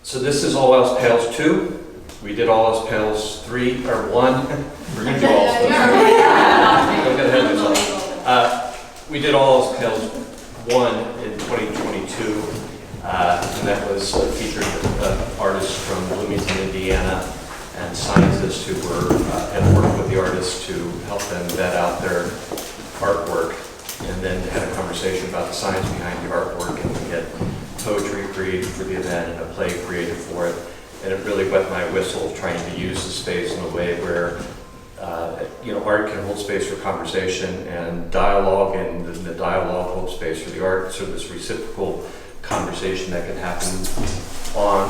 So this is All Else Pales 2. We did All Else Pales 3, or 1. We're going to do All Else Pales 3. Don't get ahead of myself. We did All Else Pales 1 in 2022, and that was featured artists from Bloomington, Indiana, and scientists who were, and worked with the artists to help them vet out their artwork, and then had a conversation about the science behind the artwork, and we had poetry created for the event and a play created for it. And it really wet my whistle trying to use the space in a way where art can hold space for conversation and dialogue, and the dialogue holds space for the art. So this reciprocal conversation that can happen on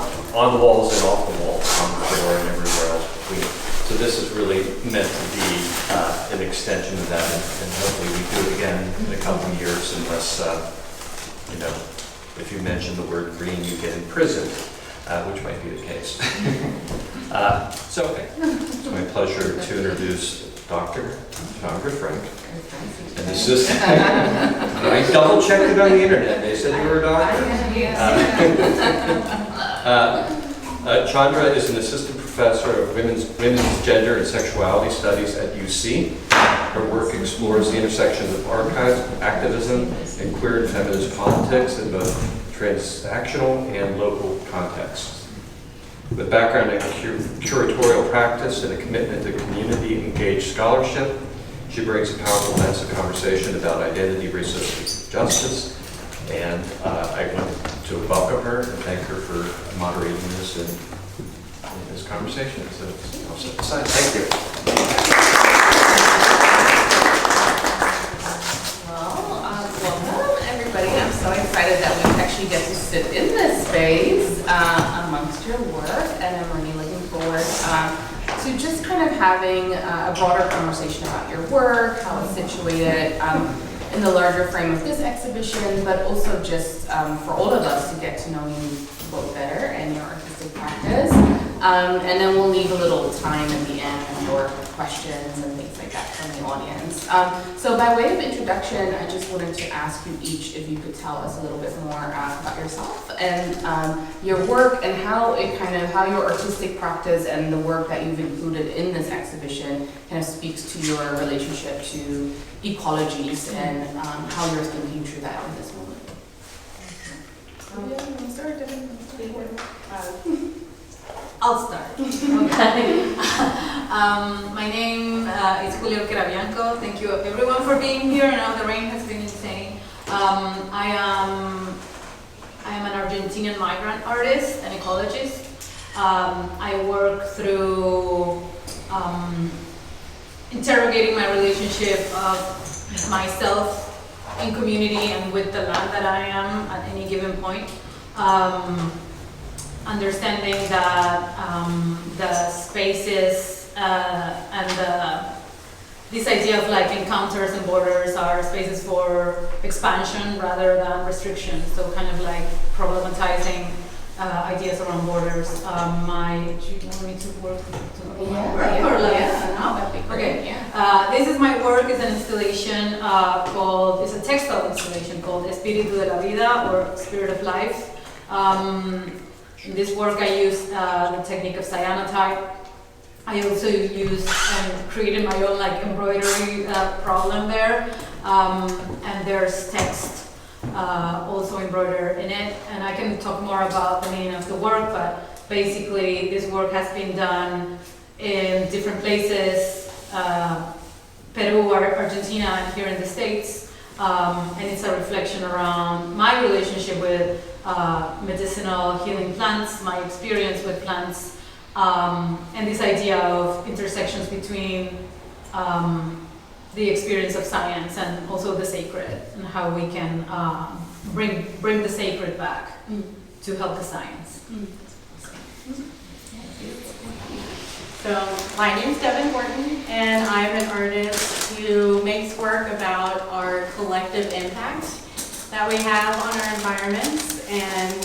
the walls and off the walls, on the floor and everywhere else between. So this is really meant to be an extension of that, and hopefully we do it again in a couple of years, unless if you mention the word green, you get imprisoned. Which might be the case. So it's my pleasure to introduce Dr. Chandra Frank. And this is, I double checked it on the internet. They said you were a doctor. Chandra is an assistant professor of women's gender and sexuality studies at UC. Her work explores the intersections of archives, activism, and queer and feminist politics in both transactional and local contexts. With background in curatorial practice and a commitment to community-engaged scholarship, she brings a powerful lens of conversation about identity, racism, justice, and I want to welcome her and thank her for moderating this in this conversation. So I'll set aside. Thank you. I'm so excited that we actually get to sit in this space amongst your work, and I'm really looking forward to just kind of having a broader conversation about your work, how it's situated in the larger frame of this exhibition, but also just for all of us to get to know you both better and your artistic practice. And then we'll leave a little time at the end for questions and things like that from the audience. So by way of introduction, I just wanted to ask you each if you could tell us a little bit more about yourself and your work, and how your artistic practice and the work that you've included in this exhibition kind of speaks to your relationship to ecologies and how you're thinking through that in this moment. I'll start. Okay. My name is Bianco. Thank you everyone for being here. I know the rain has been insane. I am an Argentinian migrant artist and ecologist. I work through interrogating my relationship of myself in community and with the land that I am at any given point. Understanding that the spaces and this idea of like encounters and borders are spaces for expansion rather than restriction. So kind of like problematizing ideas around borders. Do you want me to work This is my work. It's an installation it's a textile installation called Espíritu de la Vida, or Spirit of Life. In this work I used the technique of cyanotype. I also used and created my own like embroidery problem there, and there's text also embroidered in it, and I can talk more about the meaning of the work, but basically this work has been done in different places, Peru, Argentina, and here in the States, and it's a reflection around my relationship with medicinal healing plants, my experience with plants, and this idea of intersections between the experience of science and also the sacred, and how we can bring the sacred back to help the science. So my name is Devan Horton, and I'm an artist who makes work about our collective impact that we have on our environments. And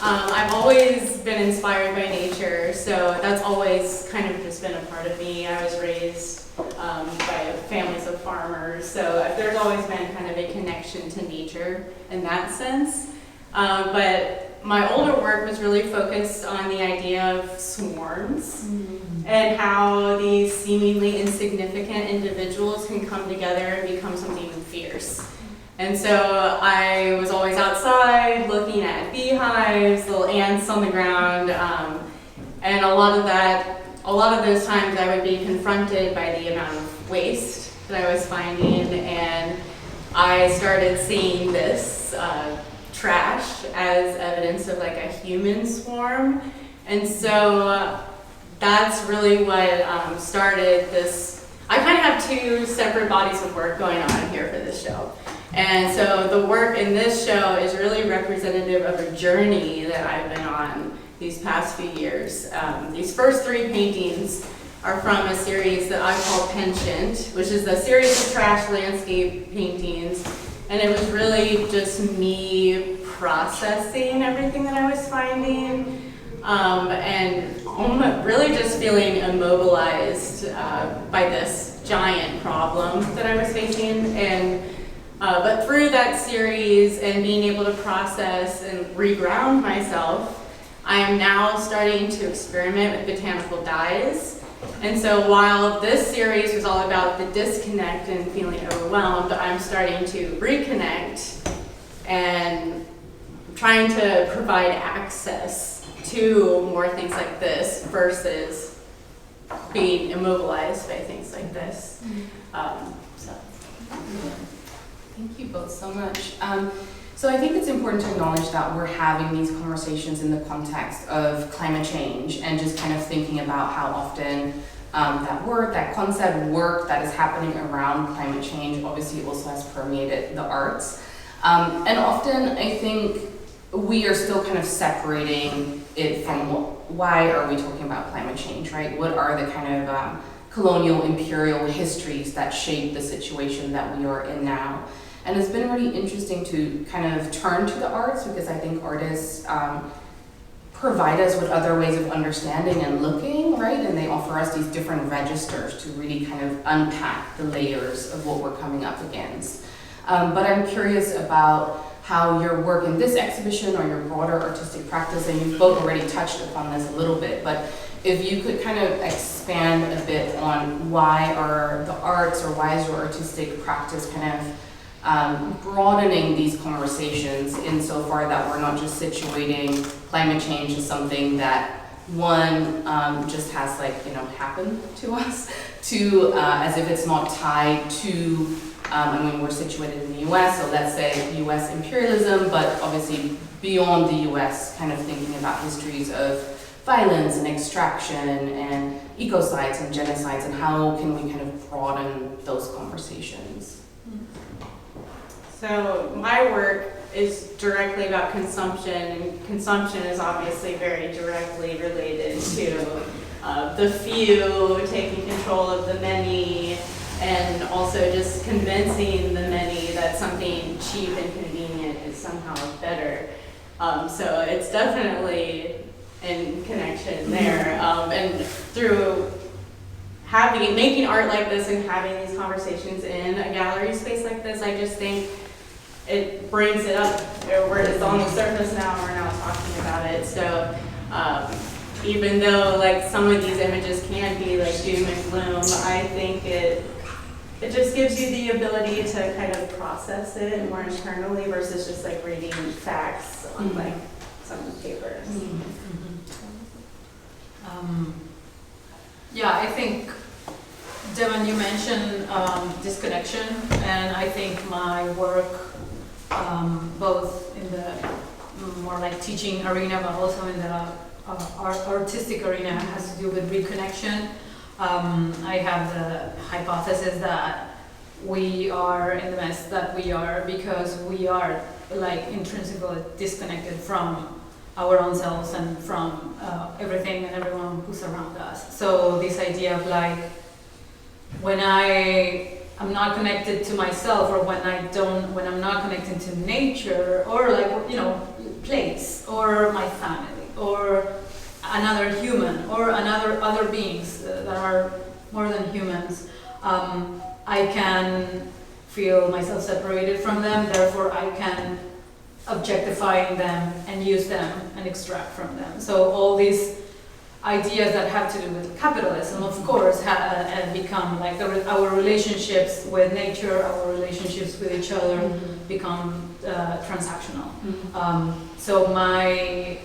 I've always been inspired by nature, so that's always kind of just been a part of me. I was raised by families of farmers, so there's always been kind of a connection to nature in that sense. But my older work was really focused on the idea of swarms and how these seemingly insignificant individuals can come together and become something fierce. And so I was always outside looking at beehives, little ants on the ground, and a lot of those times I would be confronted by the amount of waste that I was finding, and I started seeing this trash as evidence of like a human swarm. And so that's really what started this. I kind of have two separate bodies of work going on here for this show. And so the work in this show is really representative of a journey that I've been on these past few years. These first three paintings are from a series that I call Penchant, which is a series of trash landscape paintings. And it was really just me processing everything that I was finding, and really just feeling immobilized by this giant problem that I was facing. And but through that series and being able to process and reground myself, I am now starting to experiment with botanical dyes. And so while this series was all about the disconnect and feeling overwhelmed, I'm starting to reconnect and trying to provide access to more things like this versus being immobilized by things like this. Thank you both so much. So I think it's important to acknowledge that we're having these conversations in the context of climate change and just kind of thinking about how often that word, that concept, work that is happening around climate change obviously also has permeated the arts. And often I think we are still kind of separating it from why are we talking about climate change, right? What are the kind of colonial imperial histories that shape the situation that we are in now? And it's been really interesting to kind of turn to the arts, because I think artists provide us with other ways of understanding and looking, right? And they offer us these different registers to really kind of unpack the layers of what we're coming up against. But I'm curious about how your work in this exhibition or your broader artistic practice, and you've both already touched upon this a little bit, but if you could kind of expand a bit on why are the arts, or why is your artistic practice kind of broadening these conversations insofar that we're not just situating climate change as something that one just has happened to us, to as if it's not tied to, we're situated in the US, so let's say US imperialism, but obviously beyond the US, kind of thinking about histories of violence and extraction and ecocides and genocides, and how can we kind of broaden those conversations? So my work is directly about consumption, and consumption is obviously very directly related to the few taking control of the many, and also just convincing the many that something cheap and convenient is somehow better. So it's definitely in connection there. And through making art like this and having these conversations in a gallery space like this, I just think it brings it up where it's on the surface now, we're now talking about it. So even though some of these images can be doom and gloom, I think it just gives you the ability to kind of process it more internally versus just reading facts on some papers. Yeah, I think, Devan, you mentioned disconnection, and I think my work, both in the more teaching arena, but also in the artistic arena, has to do with reconnection. I have the hypothesis that we are in the mess that we are because we are intrinsically disconnected from our own selves and from everything and everyone who's around us. So this idea of when I am not connected to myself, or when I'm not connected to nature, or place, or my family, or another human, or other beings that are more than humans, I can feel myself separated from them. Therefore, I can objectifying them and use them and extract from them. So all these ideas that have to do with capitalism, of course, have become like our relationships with nature, our relationships with each other become transactional. So my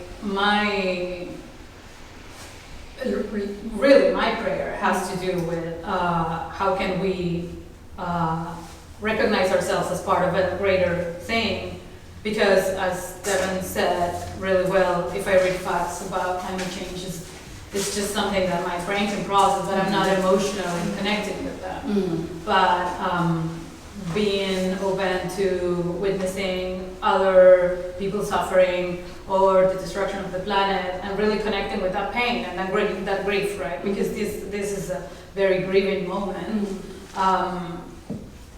prayer has to do with how can we recognize ourselves as part of a greater thing, because as Devan said really well, if I read facts about climate change, it's just something that my brain can process, but I'm not emotionally connected with that. But being open to witnessing other people suffering or the destruction of the planet and really connecting with that pain and that grief, right? Because this is a very grieving moment.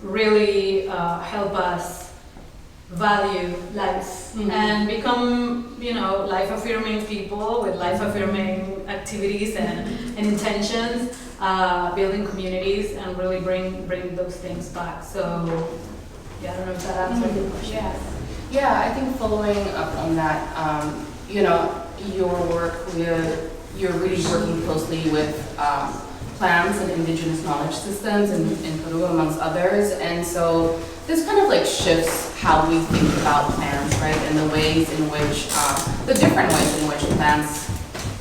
Really help us value life and become, life-affirming people with life-affirming activities and intentions, building communities, and really bring those things back. So, yeah, I don't know if that answered your question. Yeah, I think following up on that, your work, you're really working closely with plants and indigenous knowledge systems in Peru, amongst others, and so this kind of like shifts how we think about plants, right? And the ways in which, the different ways in which plants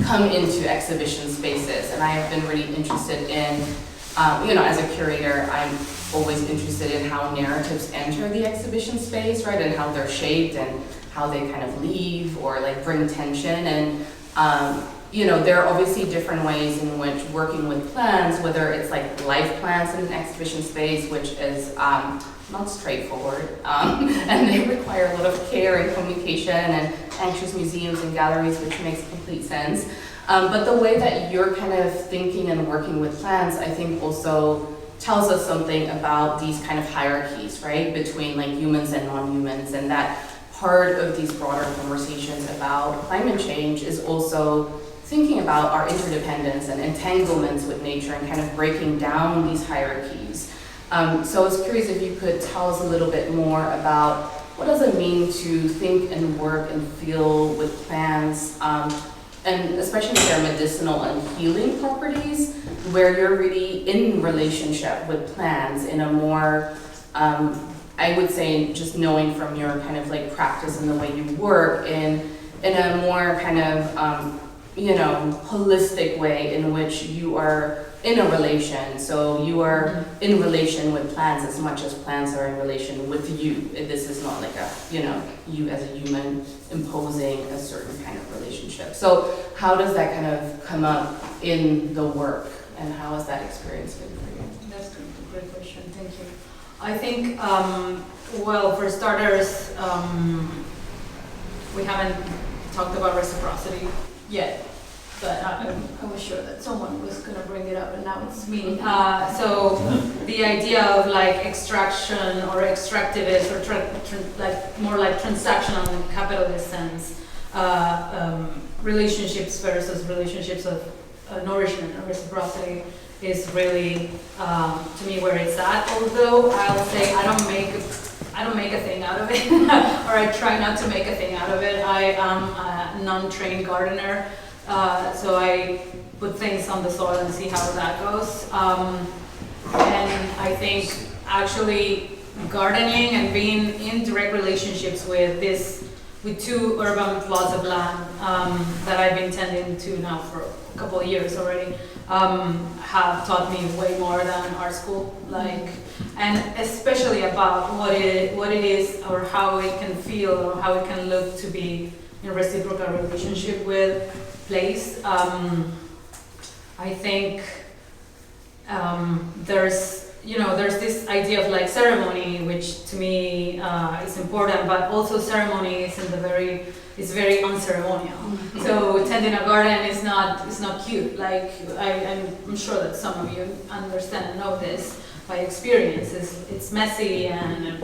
come into exhibition spaces. And I have been really interested in, as a curator, I'm always interested in how narratives enter the exhibition space, right? And how they're shaped and how they kind of leave or like bring tension. And, there are obviously different ways in which working with plants, whether it's like live plants in an exhibition space, which is not straightforward, and they require a lot of care and communication and anxious museums and galleries, which makes complete sense. But the way that you're kind of thinking and working with plants, I think also tells us something about these kind of hierarchies, right, between like humans and non-humans, and that part of these broader conversations about climate change is also thinking about our interdependence and entanglements with nature and kind of breaking down these hierarchies. So I was curious if you could tell us a little bit more about what does it mean to think and work and feel with plants, and especially their medicinal and healing properties, where you're really in relationship with plants in a more, I would say, just knowing from your kind of like practice and the way you work in a more kind of, holistic way in which you are in a relation. So you are in relation with plants as much as plants are in relation with you. This is not like you as a human imposing a certain kind of relationship. So how does that kind of come up in the work, and how has that experience been for you? That's a great question, thank you. I think, for starters, we haven't talked about reciprocity yet, but I was sure that someone was going to bring it up, and now it's me. So the idea of like extraction or extractivist or more like transactional in capitalist sense, relationships versus relationships of nourishment and reciprocity is really, to me, where it's at. Although I'll say I don't make a thing out of it, or I try not to make a thing out of it. I am a non-trained gardener, so I put things on the soil and see how that goes. And I think actually gardening and being in direct relationships with two urban plots of land that I've been tending to now for a couple of years already, have taught me way more than art school, and especially about what it is, or how it can feel, or how it can look to be in reciprocal relationship with place. I think there's this idea of like ceremony, which to me is important, but also ceremony is very unceremonial. So tending a garden is not cute. Like I'm sure that some of you understand and know this by experience. It's messy and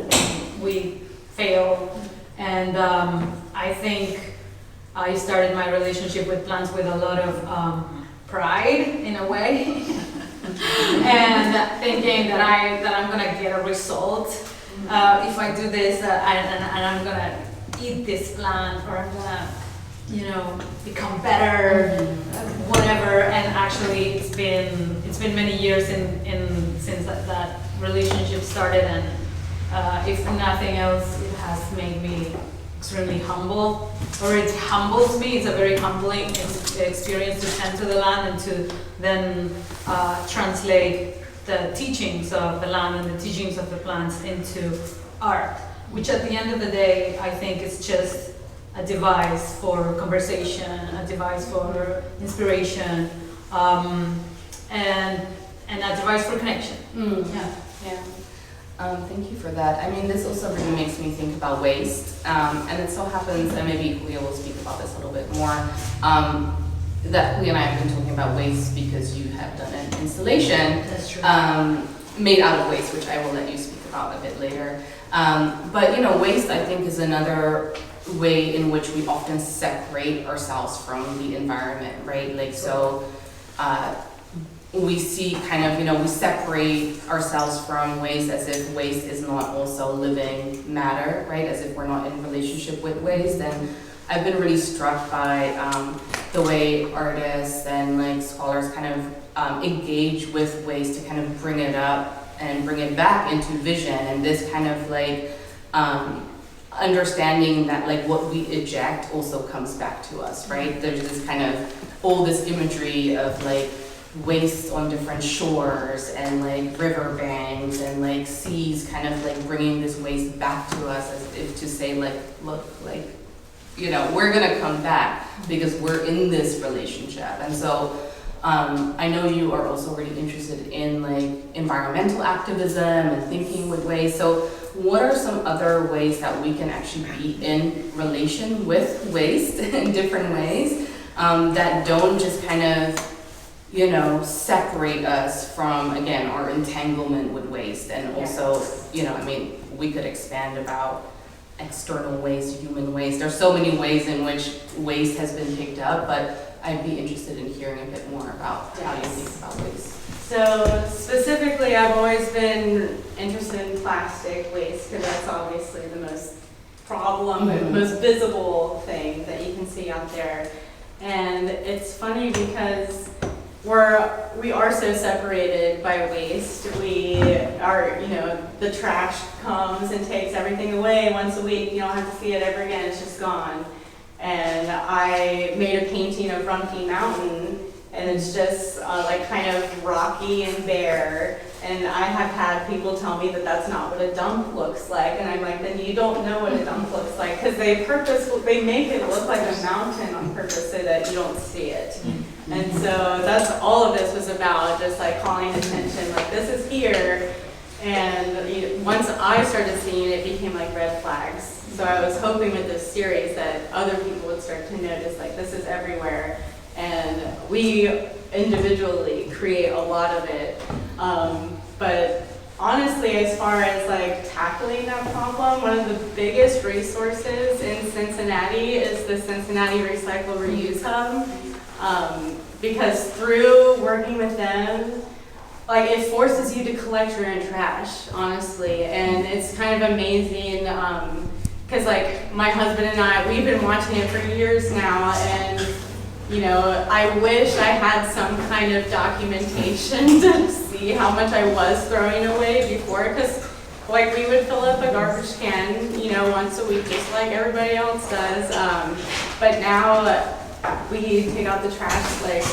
we fail. And I think I started my relationship with plants with a lot of pride in a way, and thinking that I'm gonna get a result if I do this, and I'm gonna eat this plant, or I'm gonna, you know, become better, whatever. And actually, it's been many years since that relationship started, and if nothing else, it has made me extremely humble, or it humbles me. It's a very humbling experience to tend to the land and to then translate the teachings of the land and the teachings of the plants into art, which at the end of the day, I think is just a device for conversation, a device for inspiration, and a device for connection. Yeah. Thank you for that. I mean, this also really makes me think about waste, and it so happens, and maybe Julia will speak about this a little bit more, that Julia and I have been talking about waste because you have done an installation made out of waste, which I will let you speak about a bit later. But you know, waste, I think, is another way in which we often separate ourselves from the environment, right? Like, so we see kind of, you know, we separate ourselves from waste as if waste is not also living matter, right? As if we're not in relationship with waste. And I've been really struck by the way artists and like scholars kind of engage with waste to kind of bring it up and bring it back into vision, and this kind of like understanding that like what we eject also comes back to us, right? There's this kind of all this imagery of like waste on different shores and like river banks and like seas, kind of like bringing this waste back to us as if to say like, look, like, you know, we're gonna come back because we're in this relationship. And so I know you are also really interested in like environmental activism and thinking with waste. So what are some other ways that we can actually be in relation with waste in different ways that don't just kind of, you know, separate us from, again, our entanglement with waste? And also, you know, I mean, we could expand about external waste, human waste. There's so many ways in which waste has been picked up, but I'd be interested in hearing a bit more about how you think about waste. So specifically, I've always been interested in plastic waste because that's obviously the most problem, the most visible thing that you can see out there. And it's funny because we are so separated by waste. We are, you know, the trash comes and takes everything away once a week. You don't have to see it ever again, it's just gone. And I made a painting of Rumpke Mountain, and it's just like kind of rocky and bare. And I have had people tell me that that's not what a dump looks like. And I'm like, then you don't know what a dump looks like, because they make it look like a mountain on purpose so that you don't see it. And so that's all of this was about, just like calling attention, like this is here. And once I started seeing it, it became like red flags. So I was hoping with this series that other people would start to notice, like this is everywhere. And we individually create a lot of it. But honestly, as far as like tackling that problem, one of the biggest resources in Cincinnati is the Cincinnati Recycle Reuse Hub. Because through working with them, like it forces you to collect your own trash, honestly. And it's kind of amazing, because like my husband and I, we've been watching it for years now, and you know, I wish I had some kind of documentation to see how much I was throwing away before, because like we would fill up a garbage can, you know, once a week, just like everybody else does. But now we take out the trash like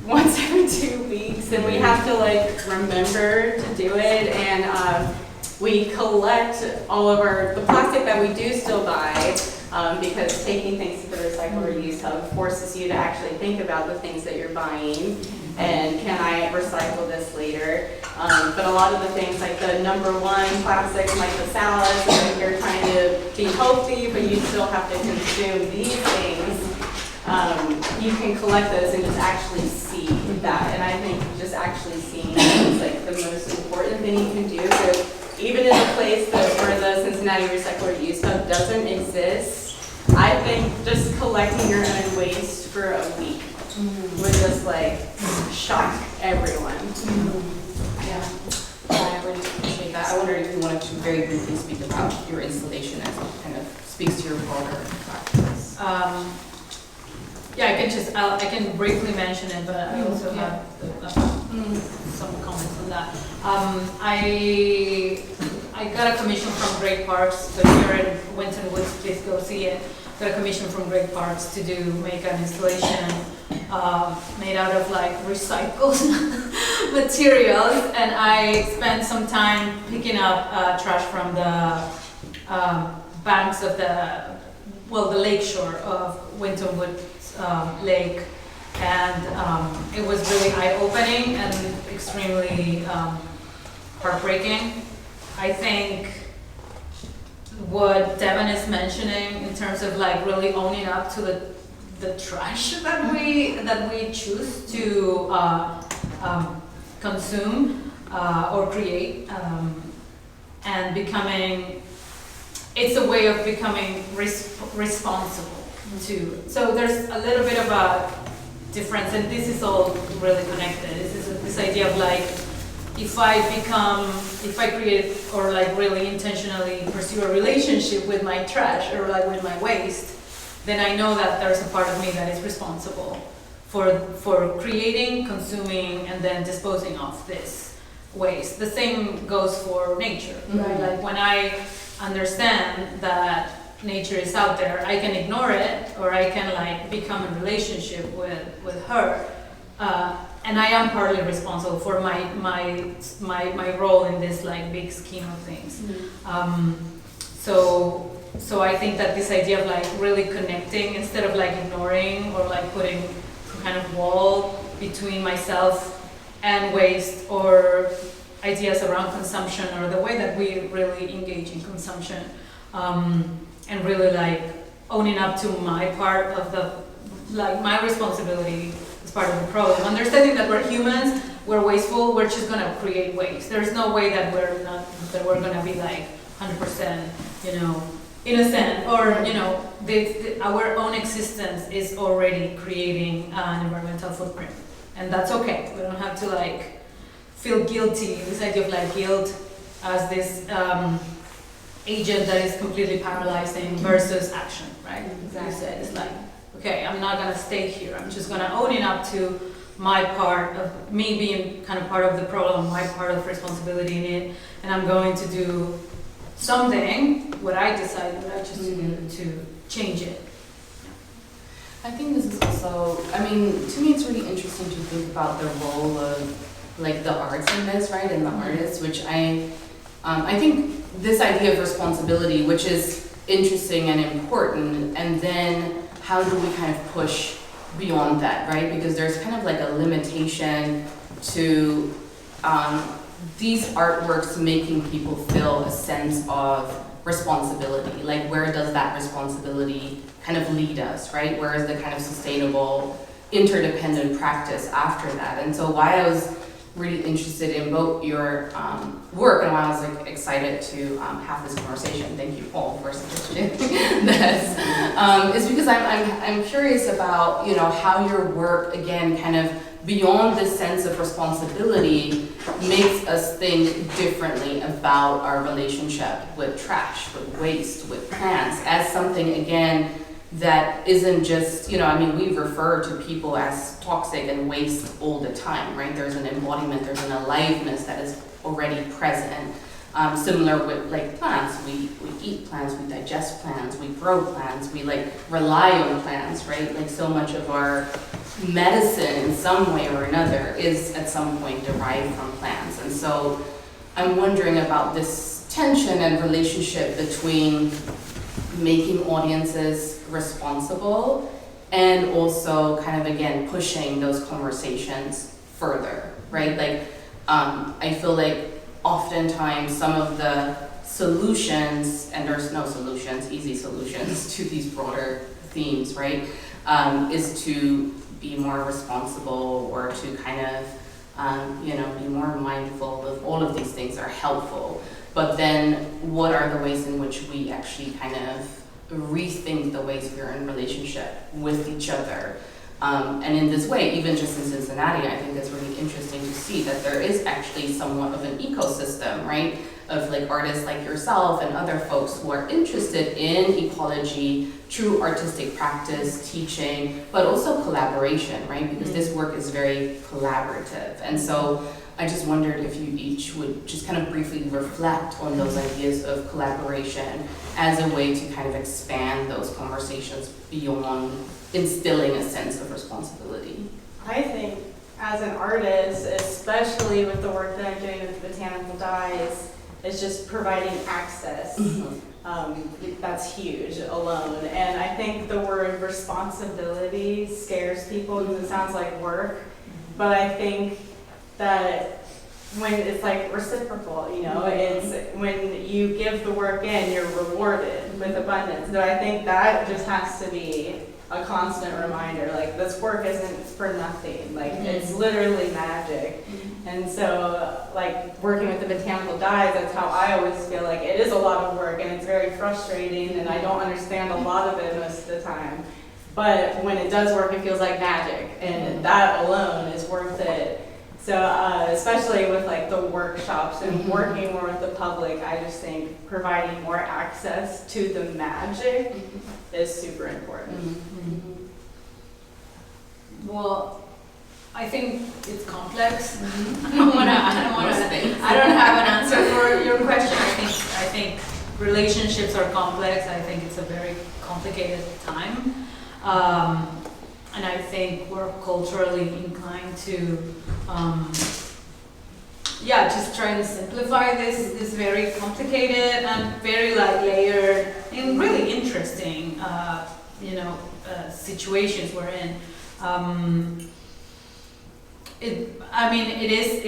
once every 2 weeks, and we have to like remember to do it. And we collect all of the plastic that we do still buy, because taking things to the Recycle Reuse Hub forces you to actually think about the things that you're buying and can I recycle this later. But a lot of the things, like the number one plastics, like the salads, and you're trying to be healthy but you still have to consume these things, you can collect those and just actually see that. And I think just actually seeing that is like the most important thing you can do. So even in a place where the Cincinnati Recycle Reuse Hub doesn't exist, I think just collecting your own waste for a week would just like shock everyone. Yeah, I really appreciate that. I wondered if you wanted to very briefly speak about your installation as it kind of speaks to your broader practice. Yeah, I can briefly mention it, but I also have some comments on that. I got a commission from Great Parks, so if you're in Winton Woods, please go see it. Got a commission from Great Parks to make an installation made out of like recycled materials, and I spent some time picking up trash from the banks of the lake shore of Winton Woods Lake, and it was really eye-opening and extremely heartbreaking. I think what Devan is mentioning in terms of like really owning up to the trash that we choose to consume or create, and becoming, it's a way of becoming responsible too. So there's a little bit of a difference, and this is all really connected. This idea of like, if I create or like really intentionally pursue a relationship with my trash or like with my waste, then I know that there's a part of me that is responsible for creating, consuming, and then disposing of this waste. The same goes for nature, right? Like when I understand that nature is out there, I can ignore it, or I can like become in relationship with her. And I am partly responsible for my role in this like big scheme of things. So I think that this idea of like really connecting instead of like ignoring or like putting some kind of wall between myself and waste or ideas around consumption or the way that we really engage in consumption, and really like owning up to my part of my responsibility is part of the problem. Understanding that we're humans, we're wasteful, we're just gonna create waste. There's no way that we're gonna be like 100%, innocent, or our own existence is already creating an environmental footprint, and that's okay. We don't have to like feel guilty. This idea of like guilt as this agent that is completely paralyzing versus action, right? Exactly. You said it's like, okay, I'm not gonna stay here. I'm just gonna own it up to my part of me being kind of part of the problem, my part of responsibility in it, and I'm going to do something, what I choose to do to change it. I think this is also, to me it's really interesting to think about the role of like the arts in this, right, and the artists, which I think this idea of responsibility, which is interesting and important, and then how do we kind of push beyond that, right? Because there's kind of like a limitation to these artworks making people feel a sense of responsibility. Like, where does that responsibility kind of lead us, right? Where is the kind of sustainable, interdependent practice after that? And so why I was really interested in both your work and why I was like excited to have this conversation. Thank you, Paul, for suggesting this. Is because I'm curious about how your work, again, kind of beyond this sense of responsibility, makes us think differently about our relationship with trash, with waste, with plants, as something, again, that isn't just, we refer to people as toxic and waste all the time, right? There's an embodiment, there's an aliveness that is already present. Similar with like plants, we eat plants, we digest plants, we grow plants, we like rely on plants, right? Like so much of our medicine in some way or another is at some point derived from plants. And so I'm wondering about this tension and relationship between making audiences responsible and also kind of, again, pushing those conversations further, right? Like, I feel like oftentimes some of the solutions, and there's no solutions, easy solutions to these broader themes, right? Is to be more responsible or to kind of, be more mindful of all of these things are helpful. But then what are the ways in which we actually kind of rethink the ways we're in relationship with each other? And in this way, even just in Cincinnati, I think it's really interesting to see that there is actually somewhat of an ecosystem, right? Of like artists like yourself and other folks who are interested in ecology, true artistic practice, teaching, but also collaboration, right? Because this work is very collaborative. And so I just wondered if you each would just kind of briefly reflect on those ideas of collaboration as a way to kind of expand those conversations beyond instilling a sense of responsibility. I think as an artist, especially with the work that I'm doing with botanical dyes, is just providing access. That's huge alone. And I think the word responsibility scares people because it sounds like work. But I think that when it's like reciprocal, you know, it's when you give the work in, you're rewarded with abundance. So I think that just has to be a constant reminder, like this work isn't for nothing, like it's literally magic. And so like working with the botanical dyes, that's how I always feel like it is a lot of work and it's very frustrating and I don't understand a lot of it most of the time. But when it does work, it feels like magic and that alone is worth it. So especially with like the workshops and working more with the public, I just think providing more access to the magic is super important. Well, I think it's complex. I don't have an answer for your question. I think relationships are complex. I think it's a very complicated time. And I think we're culturally inclined to just try to simplify this very complicated and very like layered and really interesting situations we're in. It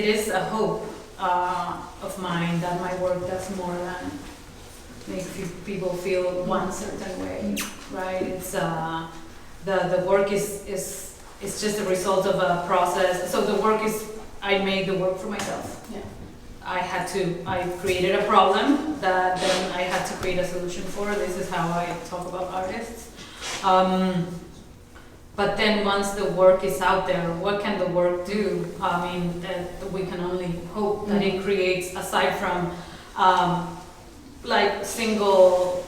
is a hope of mine that my work does more than make people feel one certain way, right? It's the work is just a result of a process. So the work is, I made the work for myself. Yeah. I created a problem that then I had to create a solution for. This is how I talk about artists. But then once the work is out there, what can the work do? That we can only hope that it creates, aside from a single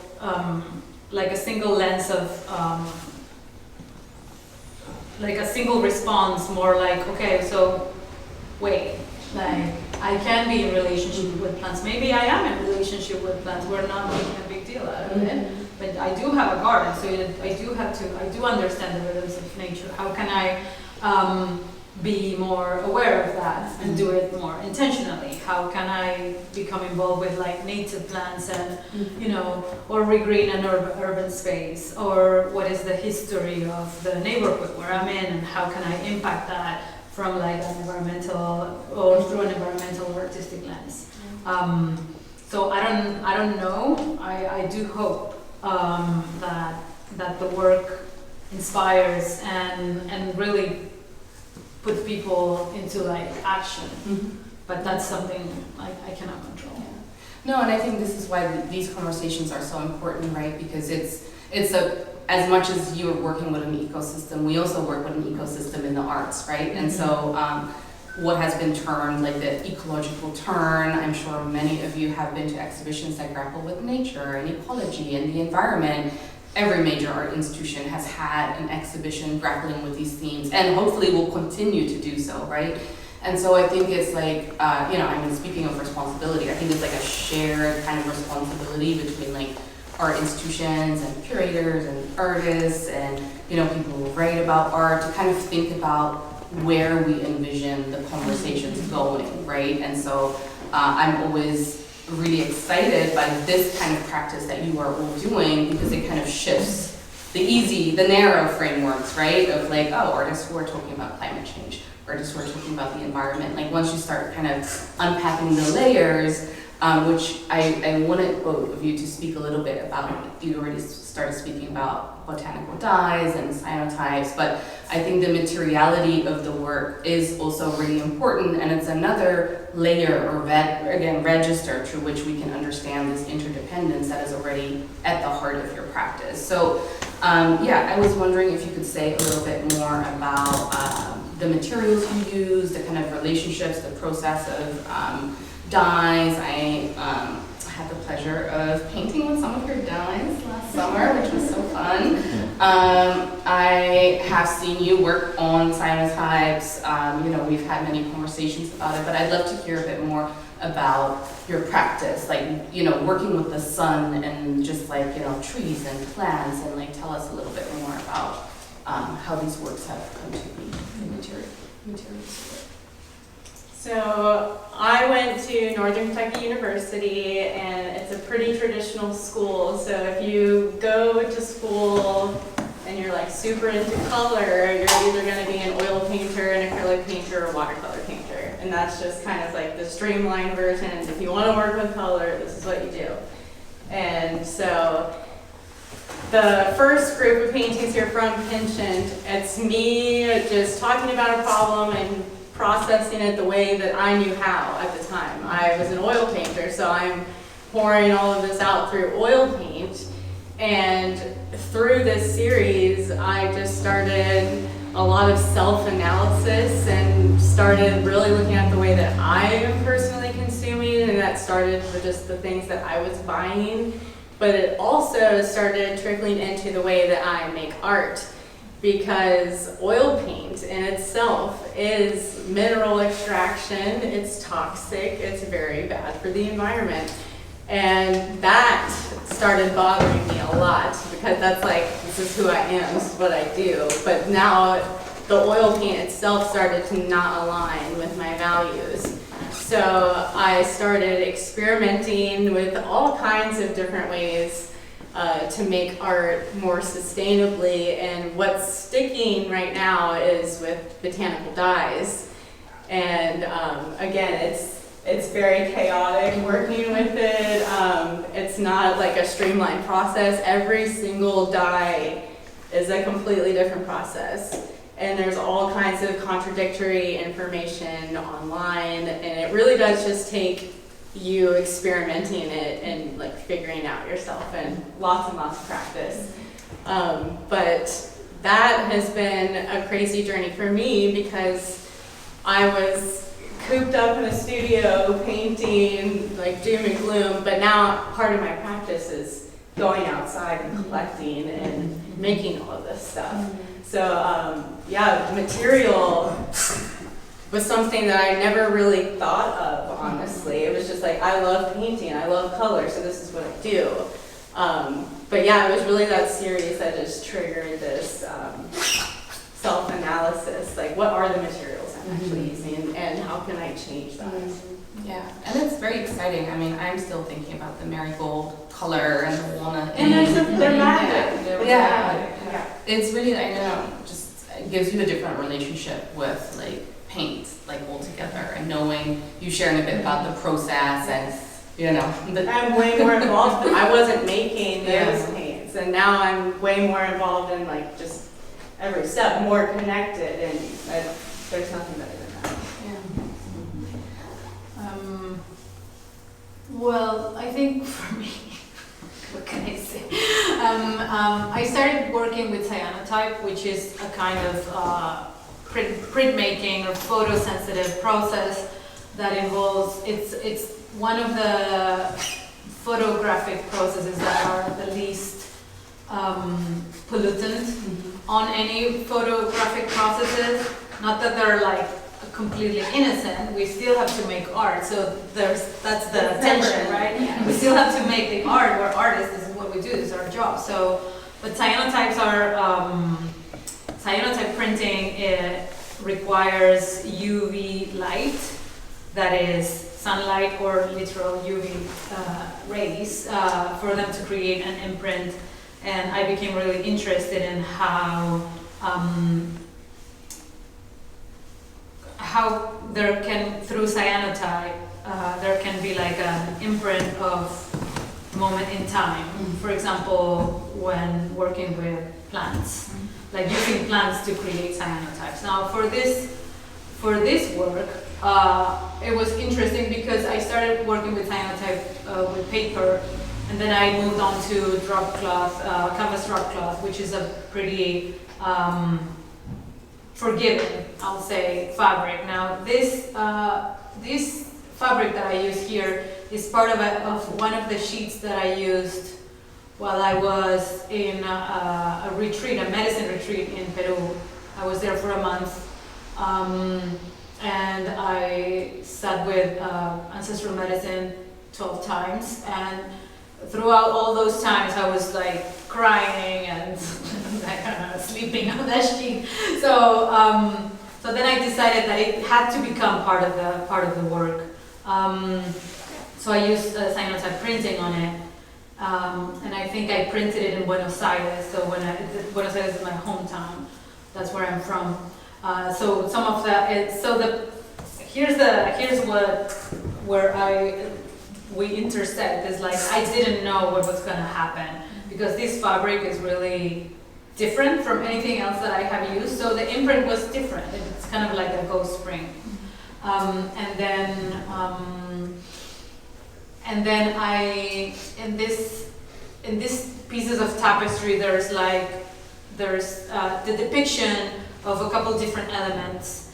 lens of like a single response, more like, okay, so wait, like I can be in relationship with plants. Maybe I am in relationship with plants. We're not making a big deal out of it. But I do have a garden, so I do understand the rhythms of nature. How can I be more aware of that and do it more intentionally? How can I become involved with like native plants and, or regreen an urban space? Or what is the history of the neighborhood where I'm in and how can I impact that from like an environmental or through an environmental or artistic lens? So I don't know. I do hope that the work inspires and really puts people into like action, but that's something I cannot control. Yeah. No, and I think this is why these conversations are so important, right? Because it's as much as you're working with an ecosystem, we also work with an ecosystem in the arts, right? And so what has been termed like the ecological turn. I'm sure many of you have been to exhibitions that grapple with nature and ecology and the environment. Every major art institution has had an exhibition grappling with these themes and hopefully will continue to do so, right? And so I think it's like, speaking of responsibility, I think it's like a shared kind of responsibility between like art institutions and curators and artists and, people who write about art to kind of think about where we envision the conversations going, right? And so I'm always really excited by this kind of practice that you are all doing because it kind of shifts the narrow frameworks, right? Of like, artists who are talking about climate change, artists who are talking about the environment. Like once you start kind of unpacking the layers, which I wanted both of you to speak a little bit about. You already started speaking about botanical dyes and cyanotypes, but I think the materiality of the work is also really important, and it's another layer or register through which we can understand this interdependence that is already at the heart of your practice. So Yeah, I was wondering if you could say a little bit more about the materials you use, the kind of relationships, the process of dyes. I had the pleasure of painting with some of your dyes last summer, which was so fun. I have seen you work on cyanotypes. You know, we've had many conversations about it, but I'd love to hear a bit more about your practice, like, you know, working with the sun and just like, you know, trees and plants, and like tell us a little bit more about how these works have come to be, the materials. So I went to Northern Kentucky University, and it's a pretty traditional school. So if you go to school and you're like super into color, you're either going to be an oil painter, an acrylic painter, or watercolor painter. And that's just kind of like the streamlined version. If you want to work with color, this is what you do. And so the first group of paintings here from Penchant, it's me just talking about a problem and processing it the way that I knew how at the time. I was an oil painter, so I'm pouring all of this out through oil paint. And through this series, I just started a lot of self-analysis and started really looking at the way that I am personally consuming, and that started with just the things that I was buying. But it also started trickling into the way that I make art, because oil paint in itself is mineral extraction, it's toxic, it's very bad for the environment. And that started bothering me a lot, because that's like, this is who I am, this is what I do. But now the oil paint itself started to not align with my values. So I started experimenting with all kinds of different ways to make art more sustainably, and what's sticking right now is with botanical dyes. And again, it's very chaotic working with it. It's not like a streamlined process. Every single dye is a completely different process. And there's all kinds of contradictory information online, and it really does just take you experimenting it and like figuring out yourself, and lots of practice. But that has been a crazy journey for me, because I was cooped up in a studio painting like doom and gloom, but now part of my practice is going outside and collecting and making all of this stuff. So yeah, material was something that I never really thought of, honestly. It was just like, I love painting, I love color, so this is what I do. But yeah, it was really that series that just triggered this self-analysis, like what are the materials I'm actually using, and how can I change that? Yeah, and it's very exciting. I mean, I'm still thinking about the marigold color and the walnut. And they're magic. Yeah. Yeah. It's really, I know, just it gives you a different relationship with like paint, like altogether, and knowing you sharing a bit about the process, and you know. I'm way more involved. I wasn't making those paints, and now I'm way more involved in like just every step, more connected, and there's nothing better than that. Well, I think for me, what can I say? I started working with cyanotype, which is a kind of printmaking or photosensitive process that involves, it's one of the photographic processes that are the least pollutant on any photographic processes. Not that they're like completely innocent, we still have to make art, so that's the tension, right? Yeah. We still have to make the art. We're artists, this is what we do, this is our job. So, but cyanotypes are, cyanotype printing, it requires UV light, that is sunlight or literal UV rays, for them to create an imprint. And I became really interested in how there can, through cyanotype, there can be like an imprint of moment in time. For example, when working with plants, like using plants to create cyanotypes. Now, for this work, it was interesting because I started working with cyanotype with paper, And then I moved on to drop cloth, canvas drop cloth, which is a pretty forgiving, I'll say, fabric. Now this fabric that I use here is part of one of the sheets that I used while I was in a retreat, a medicine retreat in Peru. I was there for a month, and I sat with ancestral medicine 12 times, and throughout all those times I was like crying and sleeping on that sheet. So then I decided that it had to become part of the work. So I used cyanotype printing on it. And I think I printed it in Buenos Aires. So Buenos Aires is my hometown. That's where I'm from. So some of here's where we intersect is like I didn't know what was going to happen because this fabric is really different from anything else that I have used. So the imprint was different. It's kind of like a ghost spring. And then in these pieces of tapestry, there's the depiction of a couple different elements.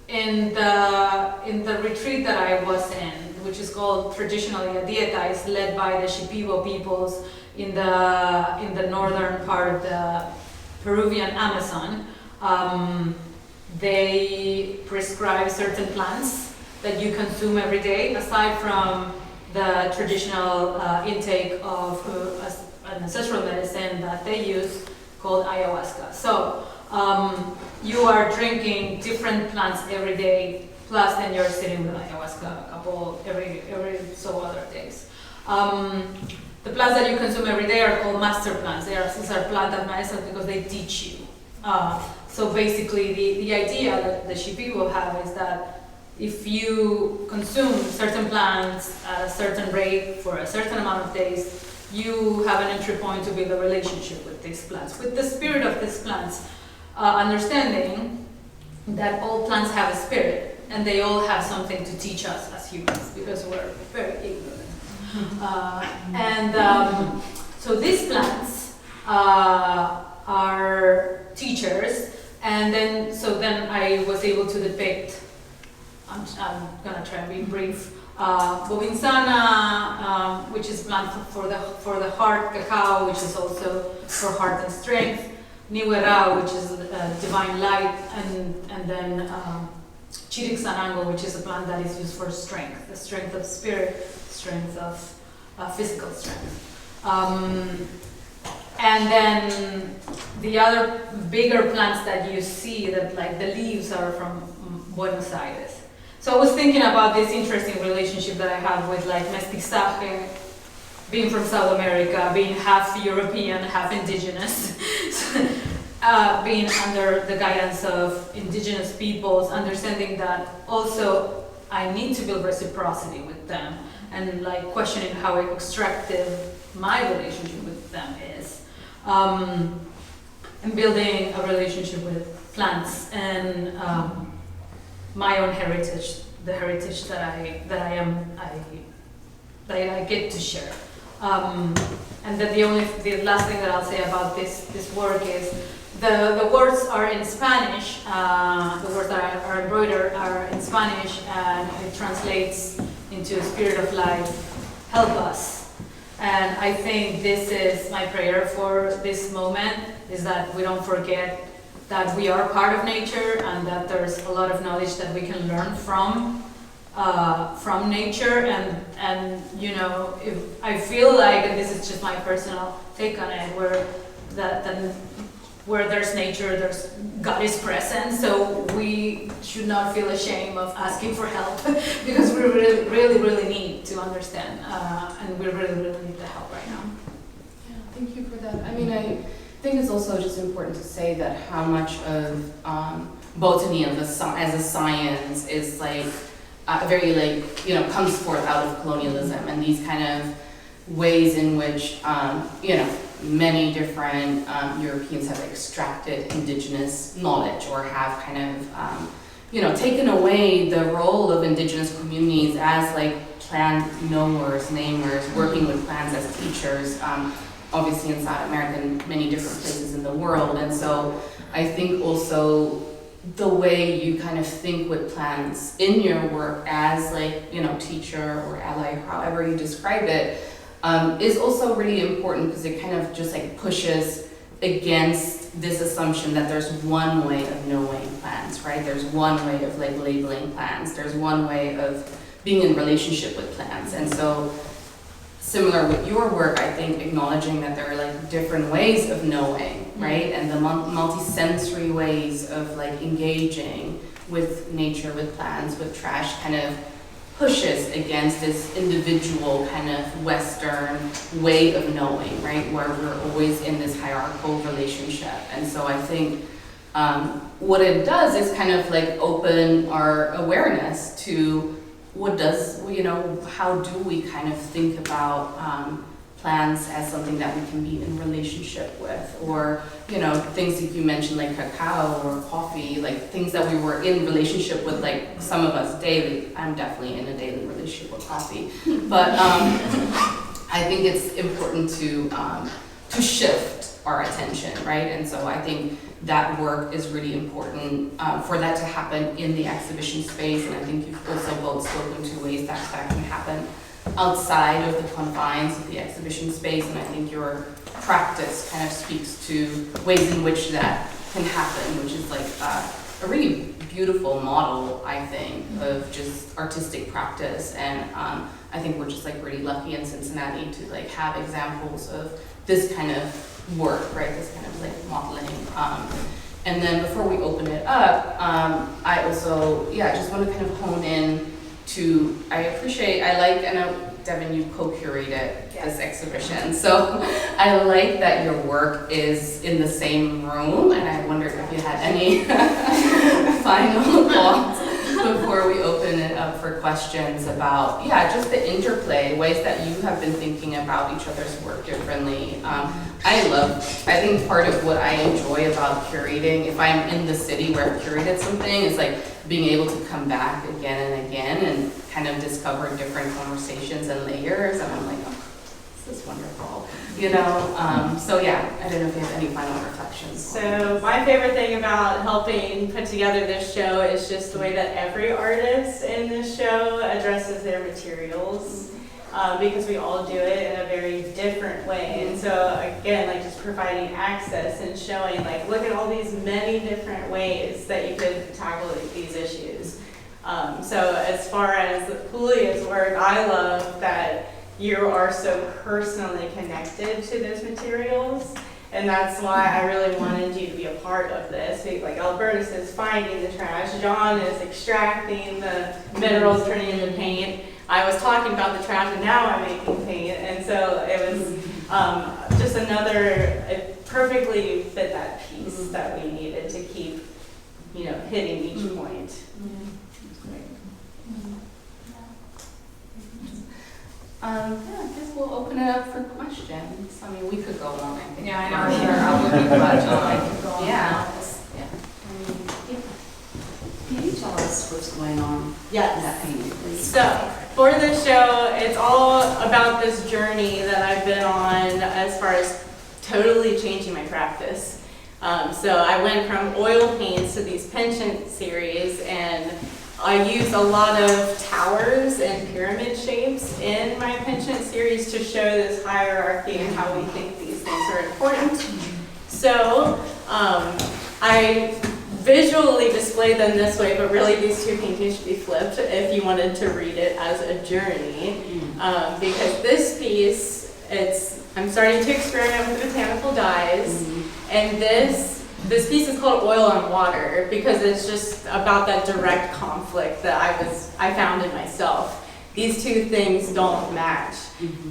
In the retreat that I was in, which is called traditionally a dieta, is led by the Shipibo peoples in the northern part of the Peruvian Amazon. They prescribe certain plants that you consume every day, aside from the traditional intake of an ancestral medicine that they use called ayahuasca. So you are drinking different plants every day, plus then you're sitting with ayahuasca a couple every so other days. The plants that you consume every day are called master plants. These are plantas maestras because they teach you. So basically the idea that the Shipibo have is that if you consume certain plants at a certain rate for a certain amount of days, you have an entry point to build a relationship with these plants, with the spirit of these plants, understanding that all plants have a spirit and they all have something to teach us as humans because we're very ignorant. So these plants are teachers, and then I was able to depict. I'm gonna try and be brief. Bobinsana, which is plant for the heart, cacao, which is also for heart and strength, Niwera, which is divine light, and then Chiricsanango, which is a plant that is used for strength, the strength of spirit, strength of physical strength. And then the other bigger plants that you see, that like the leaves are from Buenos Aires. So I was thinking about this interesting relationship that I have with like mestizaje, being from South America, being half European, half indigenous, being under the guidance of indigenous peoples, understanding that also I need to build reciprocity with them, and like questioning how extractive my relationship with them is, and building a relationship with plants and my own heritage, the heritage that I get to share. And then the last thing that I'll say about this work is the words are in Spanish. The words that are embroidered are in Spanish, and it translates into spirit of life, help us. And I think this is my prayer for this moment, is that we don't forget that we are part of nature and that there's a lot of knowledge that we can learn from nature, and you know, if I feel like, and this is just my personal take on it, where there's nature, there's God is present, so we should not feel ashamed of asking for help because we really need to understand, and we really need the help right now. Yeah, thank you for that. I mean, I think it's also just important to say that how much of botany and as a science is like very like, you know, comes forth out of colonialism and these kind of ways in which you know, many different Europeans have extracted indigenous knowledge or have kind of you know, taken away the role of indigenous communities as like plant knowers, namers, working with plants as teachers, obviously in South America and many different places in the world. And so I think also the way you kind of think with plants in your work as like, you know, teacher or ally, however you describe it, is also really important because it kind of just like pushes against this assumption that there's one way of knowing plants, right? There's one way of like labeling plants. There's one way of being in relationship with plants. And so similar with your work, I think acknowledging that there are like different ways of knowing, right? And the multi-sensory ways of like engaging with nature, with plants, with trash kind of pushes against this individual kind of Western way of knowing, right? Where we're always in this hierarchical relationship. And so I think what it does is kind of like open our awareness to what does, you know, how do we kind of think about plants as something that we can be in relationship with, or, you know, things that you mentioned like cacao or coffee, like things that we were in relationship with, like some of us daily. I'm definitely in a daily relationship with coffee, but I think it's important to shift our attention, right? And so I think that work is really important for that to happen in the exhibition space, and I think you've also both spoken to ways that that can happen outside of the confines of the exhibition space, and I think your practice kind of speaks to ways in which that can happen, which is like a really beautiful model, I think, of just artistic practice. And I think we're just like really lucky in Cincinnati to like have examples of this kind of work, right? This kind of like modeling. And then before we open it up, I also, just want to kind of hone in to, I know Devan, you co-curated this exhibition, so I like that your work is in the same room, and I wondered if you had any final thoughts before we open it up for questions about, just the interplay, ways that you have been thinking about each other's work differently. I think part of what I enjoy about curating, if I'm in the city where I've curated something, is like being able to come back again and again and kind of discover different conversations and layers, and I'm like, oh, this is wonderful, you know? So yeah, I don't know if you have any final reflections. So my favorite thing about helping put together this show is just the way that every artist in this show addresses their materials, because we all do it in a very different way. And so again, like just providing access and showing like, look at all these many different ways that you could tackle these issues. So as far as Julia's work, I love that you are so personally connected to those materials. And that's why I really wanted you to be a part of this. Like Albertus is finding the trash, John is extracting the minerals, turning into paint. I was talking about the trash, and now I'm making paint. And so it was just another, it perfectly fit that piece that we needed to keep, you know, hitting each point. I guess we'll open it up for questions. I mean, we could go on, I think. Yeah, I know. For sure, I wouldn't, but, Can you tell us what's going on in Yes. that painting, please? So, for this show, it's all about this journey that I've been on as far as totally changing my practice. So I went from oil paints to these penchant series, and I used a lot of towers and pyramid shapes in my penchant series to show this hierarchy and how we think these things are important. So I visually display them this way, but really these two paintings should be flipped if you wanted to read it as a journey. Because this piece, I'm starting to experiment with botanical dyes, and this piece is called Oil on Water because it's just about that direct conflict that I found in myself. These two things don't match.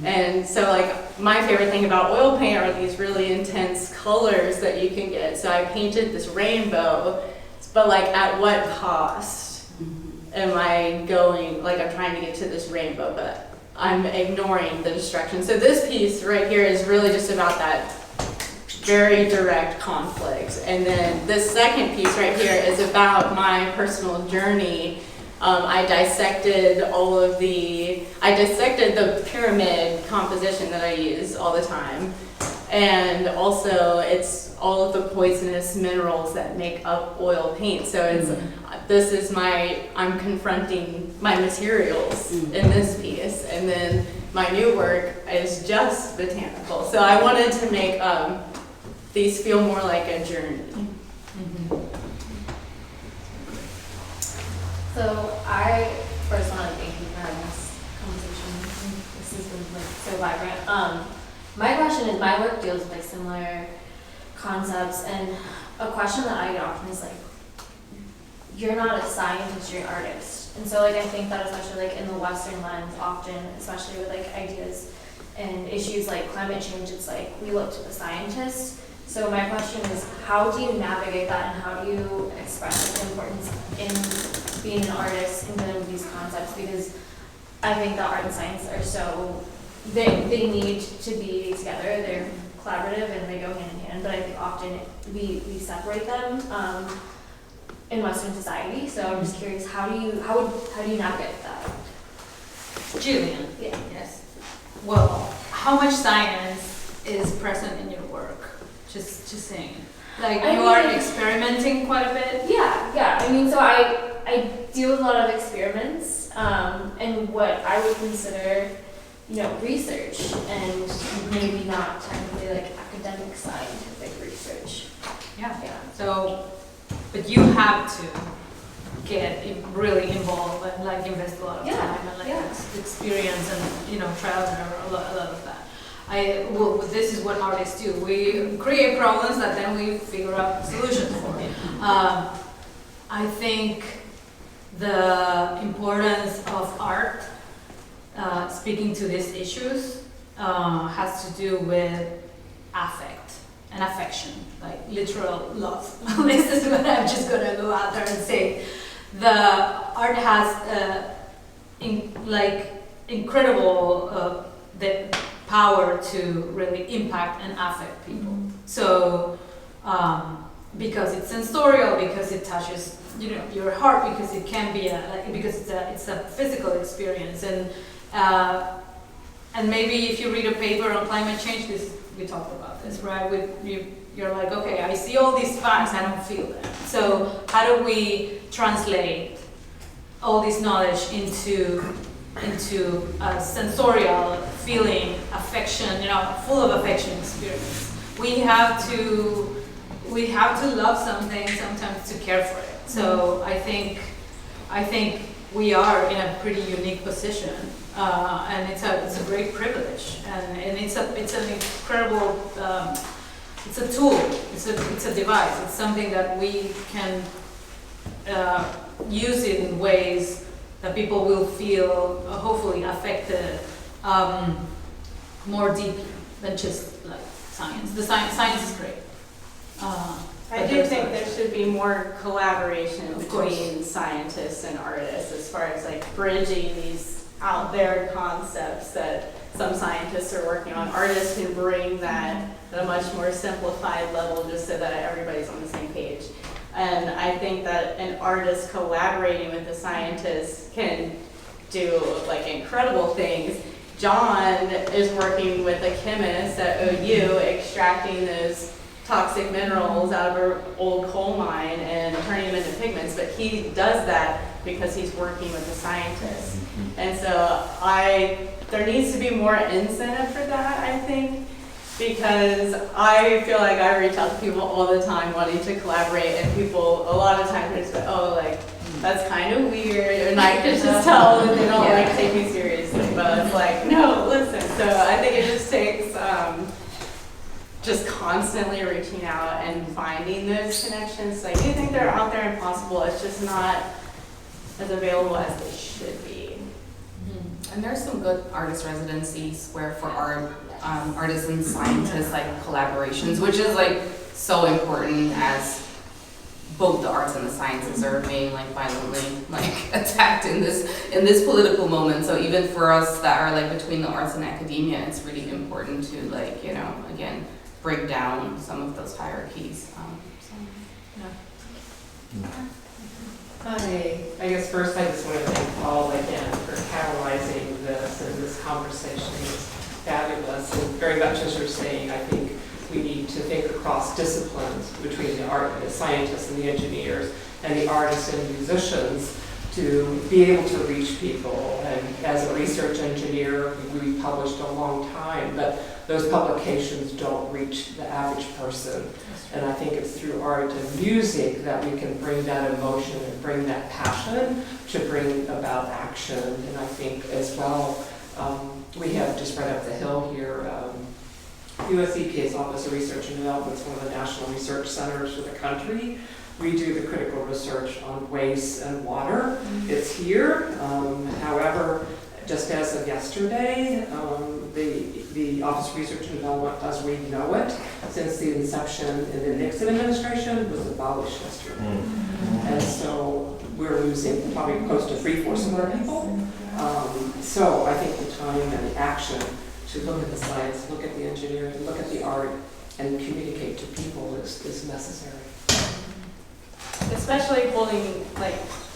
And so like my favorite thing about oil paint are these really intense colors that you can get. So I painted this rainbow, but like at what cost am I going, like I'm trying to get to this rainbow, but I'm ignoring the destruction. So this piece right here is really just about that very direct conflict. And then this second piece right here is about my personal journey I dissected the pyramid composition that I use all the time. And also it's all of the poisonous minerals that make up oil paint. So I'm confronting my materials in this piece. And then my new work is just botanical. So I wanted to make these feel more like a journey. So I first want to thank you for having this conversation. This has been like so vibrant. My question is, my work deals with like similar concepts, and a question that I get often is like, you're not a scientist, you're an artist. And so like I think that especially like in the Western lens often, especially with like ideas and issues like climate change, it's like we look to the scientists. So my question is, how do you navigate that, and how do you express the importance in being an artist and dealing with these concepts? Because I think that art and science are so, they need to be together. They're collaborative and they go hand in hand, but I think often we separate them in Western society. So I'm just curious, how do you navigate that? Julian. Yeah. Yes. Well, how much science is present in your work? Just saying. Like you are experimenting quite a bit? Yeah. I mean, so I do a lot of experiments, and what I would consider, research, and maybe not technically like academic scientific research. Yeah. So, but you have to get really involved and like invest a lot of time and like experience and trial and error, a lot of that. This is what artists do. We create problems that then we figure out solutions for. I think the importance of art, speaking to these issues, has to do with affect and affection, like literal love. This is what I'm just gonna go out there and say. The art has incredible the power to really impact and affect people. So because it's sensorial, because it touches your heart, because it can be because it's a physical experience, and maybe if you read a paper on climate change, we talked about this, right? You're like, okay, I see all these facts, I don't feel them. So how do we translate all this knowledge into a sensorial feeling, affection, full of affection experience? We have to love something sometimes to care for it. So I think we are in a pretty unique position, and it's a great privilege, and it's an incredible. It's a tool. It's a device. It's something that we can use in ways that people will feel hopefully affected more deeply than just like science. The science is great. I do think there should be more collaboration between scientists and artists as far as like bridging these out there concepts that some scientists are working on. Artists can bring that at a much more simplified level just so that everybody's on the same page. And I think that an artist collaborating with a scientist can do like incredible things. John is working with a chemist at OU extracting those toxic minerals out of an old coal mine and turning them into pigments, but he does that because he's working with a scientist. And so there needs to be more incentive for that, I think, because I feel like I reach out to people all the time wanting to collaborate, and people a lot of times are just like, oh, like, that's kind of weird, and I can just tell that they don't like take me seriously, but it's like, no, listen. So I think it just takes just constantly reaching out and finding those connections. Like, you think they're out there and possible, it's just not as available as they should be. And there's some good artist residencies where for artists and scientists, like collaborations, which is like so important as both the arts and the sciences are being like violently like attacked in this political moment. So even for us that are like between the arts and academia, it's really important to like, again, break down some of those hierarchies. Hi. I guess first I just want to thank Paul again for catalyzing this, and this conversation is fabulous. And very much as you're saying, I think we need to think across disciplines between the scientists and the engineers and the artists and musicians to be able to reach people. And as a research engineer, we published a long time, but those publications don't reach the average person. And I think it's through art and music that we can bring that emotion and bring that passion to bring about action. And I think as well, we have just right up the hill here, US EPA's Office of Research and Development is one of the national research centers for the country. We do the critical research on waste and water. It's here. However, just as of yesterday, the Office of Research and Development, as we know it, since the inception in the Nixon administration, was abolished yesterday. And so we're losing probably close to 3/4 of our people. So I think the time and the action to look at the science, look at the engineering, look at the art, and communicate to people is necessary. Especially holding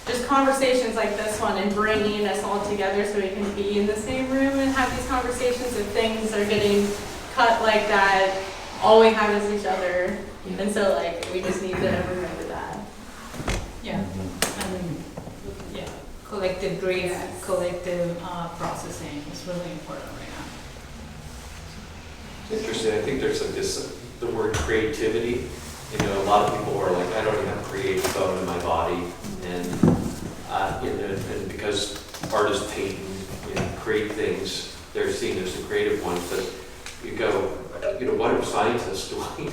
just conversations like this one and bringing us all together so we can be in the same room and have these conversations. If things are getting cut like that, all we have is each other. And so we just need to remember that. Yeah, yeah, collective grief, collective processing is really important right now. Interesting. I think there's the word creativity. A lot of people are like, I don't even have creative bone in my body, and and because artists paint and create things, they're seen as the creative ones. But you go, what are scientists doing?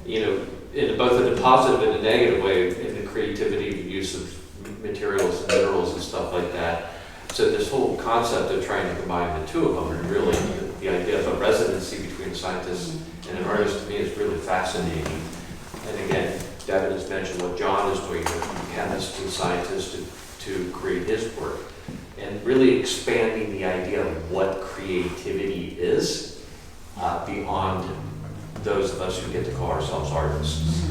In both in a positive and a negative way, in the creativity, the use of materials and minerals and stuff like that. So this whole concept of trying to combine the two of them, and really the idea of a residency between a scientist and an artist, to me, is really fascinating. And again, Devan has mentioned what John is doing with chemists and scientists to create his work, and really expanding the idea of what creativity is beyond those of us who get to call ourselves artists,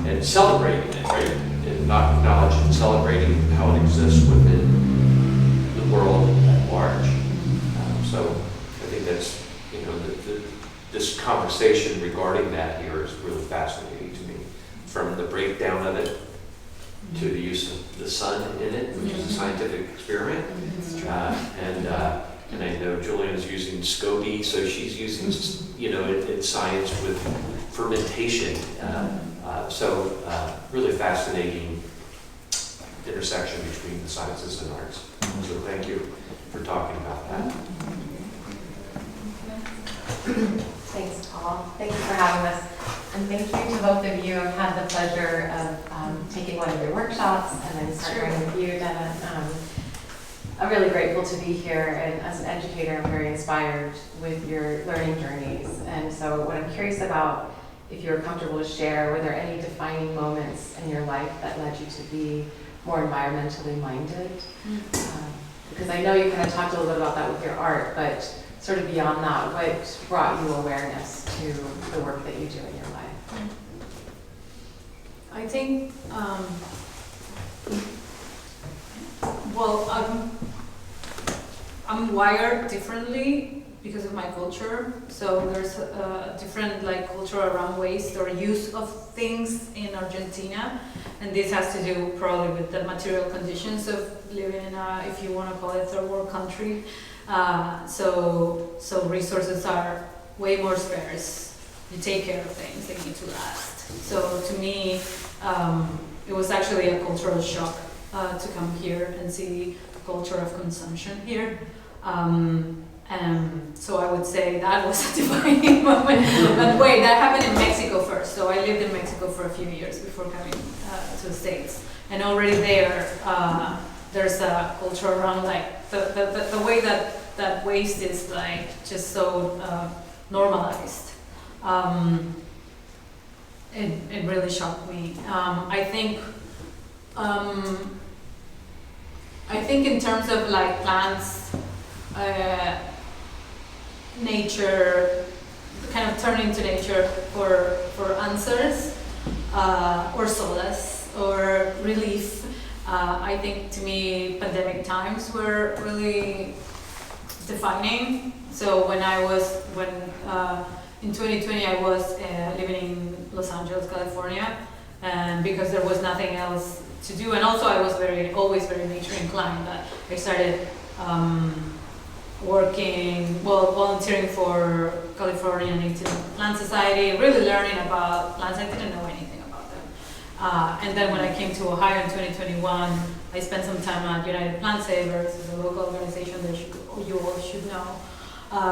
and celebrating it, right? And not acknowledging and celebrating how it exists within the world at large. So I think that's, this conversation regarding that here is really fascinating to me, from the breakdown of it to the use of the sun in it, which is a scientific experiment. And I know Julian's using SCOBY, so she's using, it's science with fermentation. So really fascinating intersection between the sciences and arts. So thank you for talking about that. Thanks, Paul. Thank you for having us. And thank you to both of you. I've had the pleasure of taking one of your workshops and then starting with you, Devan. I'm really grateful to be here, and as an educator, I'm very inspired with your learning journeys. And so what I'm curious about, if you're comfortable to share, were there any defining moments in your life that led you to be more environmentally minded? Because I know you kind of talked a little bit about that with your art, but sort of beyond that, what brought you awareness to the work that you do in your life? I think, I'm wired differently because of my culture. So there's a different culture around waste or use of things in Argentina. And this has to do probably with the material conditions of living in a, if you want to call it, third world country. So resources are way more scarce. You take care of things, they need to last. So to me, it was actually a cultural shock to come here and see the culture of consumption here. So I would say that was a defining moment. But wait, that happened in Mexico first. So I lived in Mexico for a few years before coming to the States. And already there, there's a culture around the way that waste is just so normalized. It really shocked me. I think in terms of plants, nature, kind of turning to nature for answers or solace or relief. I think to me, pandemic times were really defining. So when in 2020 I was living in Los Angeles, California, and because there was nothing else to do, and also I was always very nature inclined, that I started volunteering for California Native Plant Society, really learning about plants. I didn't know anything about them. And then when I came to Ohio in 2021, I spent some time at United Plant Savers, it's a local organization that you all should know.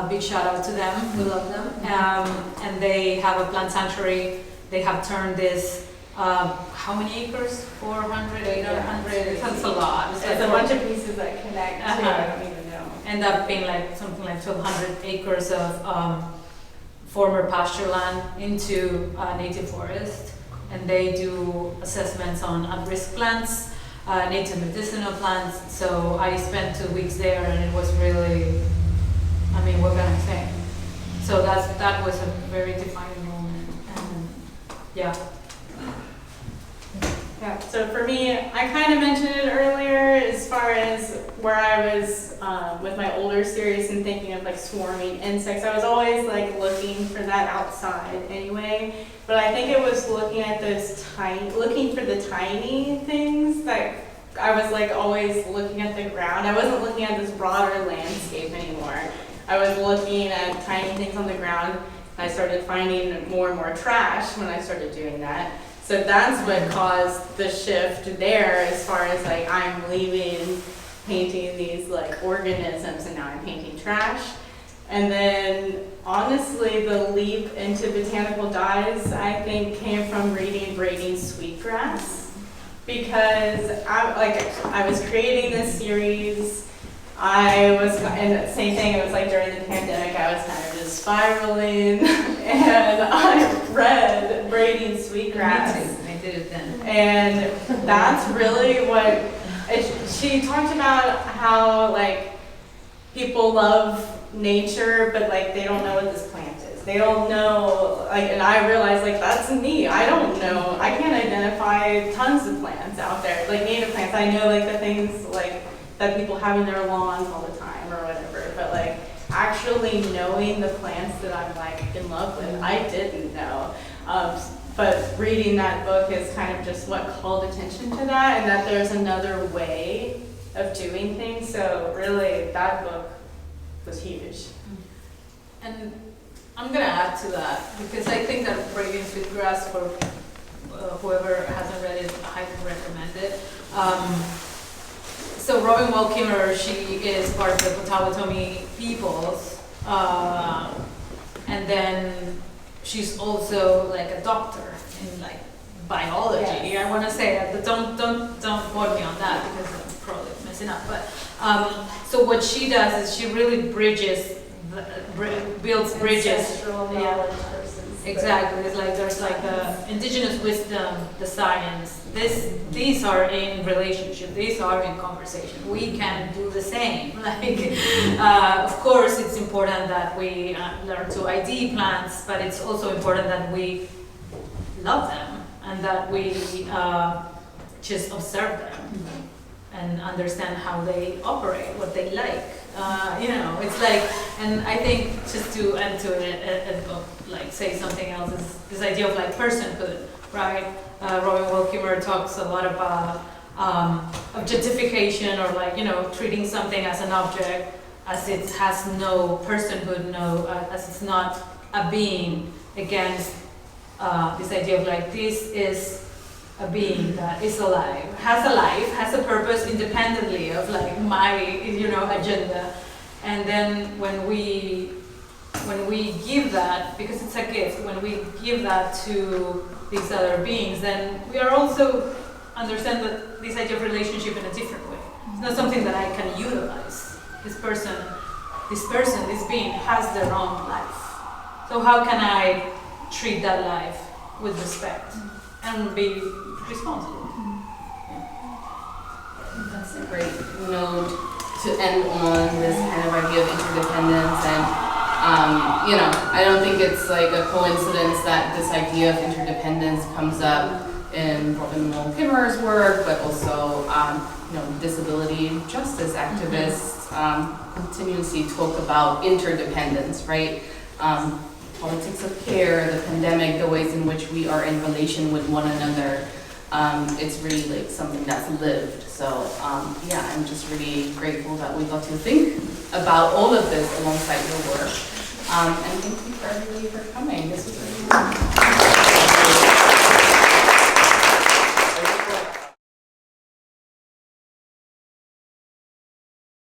Big shout out to them, we love them. And they have a plant sanctuary. They have turned this, how many acres? 400, 800, that's a lot. It's a bunch of pieces that connect to, I don't even know. End up being like something like 1,200 acres of former pasture land into native forest. And they do assessments on at-risk plants, native medicinal plants. So I spent 2 weeks there, and it was really, I mean, what can I say? So that was a very defining moment, and yeah. Yeah, so for me, I kind of mentioned it earlier as far as where I was with my older series and thinking of like swarming insects. I was always like looking for that outside anyway, but I think it was looking for the tiny things that I was like always looking at the ground. I wasn't looking at this broader landscape anymore. I was looking at tiny things on the ground. I started finding more and more trash when I started doing that. So that's what caused the shift there, as far as like I'm leaving painting these like organisms and now I'm painting trash. And then honestly, the leap into botanical dyes, I think, came from reading Braiding Sweetgrass, because I was creating this series. And same thing, it was like during the pandemic, I was kind of just spiraling, and I read Braiding Sweetgrass. Me too, I did it then. And that's really what, she talked about how like people love nature, but like they don't know what this plant is. They don't know, like, and I realized like that's me. I don't know, I can't identify tons of plants out there, like native plants. I know like the things like that people have in their lawns all the time or whatever, but like actually knowing the plants that I'm like in love with, I didn't know. But reading that book is kind of just what called attention to that, and that there's another way of doing things. So really that book was huge. And I'm gonna add to that, because I think that Braiding Sweetgrass, for whoever hasn't read it, I highly recommend it. So Robin Wall Kimmerer, she is part of the Potawatomi peoples, and then she's also like a doctor in like biology. Yes. I want to say that, but don't quote me on that because I'm probably messing up. But so what she does is she really builds bridges. Ancestral knowledge versus exactly. It's like there's like the indigenous wisdom, the science. These are in relationship. These are in conversation. We can do the same. Like, of course, it's important that we learn to ID plants, but it's also important that we love them and that we just observe them and understand how they operate, what they like. It's like, and I think just to add to it, like say something else, is this idea of like personhood, right? Robin Wall Kimmerer talks a lot about objectification, or like, treating something as an object, as it has no personhood, as it's not a being, against this idea of like, this is a being that is alive, has a life, has a purpose independently of like my, agenda. And then when we give that, because it's a gift, when we give that to these other beings, then we are also understand that this idea of relationship in a different way. It's not something that I can utilize. This being has their own life. So how can I treat that life with respect and be responsible? That's a great note to end on, this kind of idea of interdependence. And I don't think it's like a coincidence that this idea of interdependence comes up in Robin Wall Kimmerer's work, but also disability justice activists continuously talk about interdependence, right? Politics of care, the pandemic, the ways in which we are in relation with one another. It's really like something that's lived. So yeah, I'm just really grateful that we got to think about all of this alongside your work. And thank you for everybody for coming. This was really fun.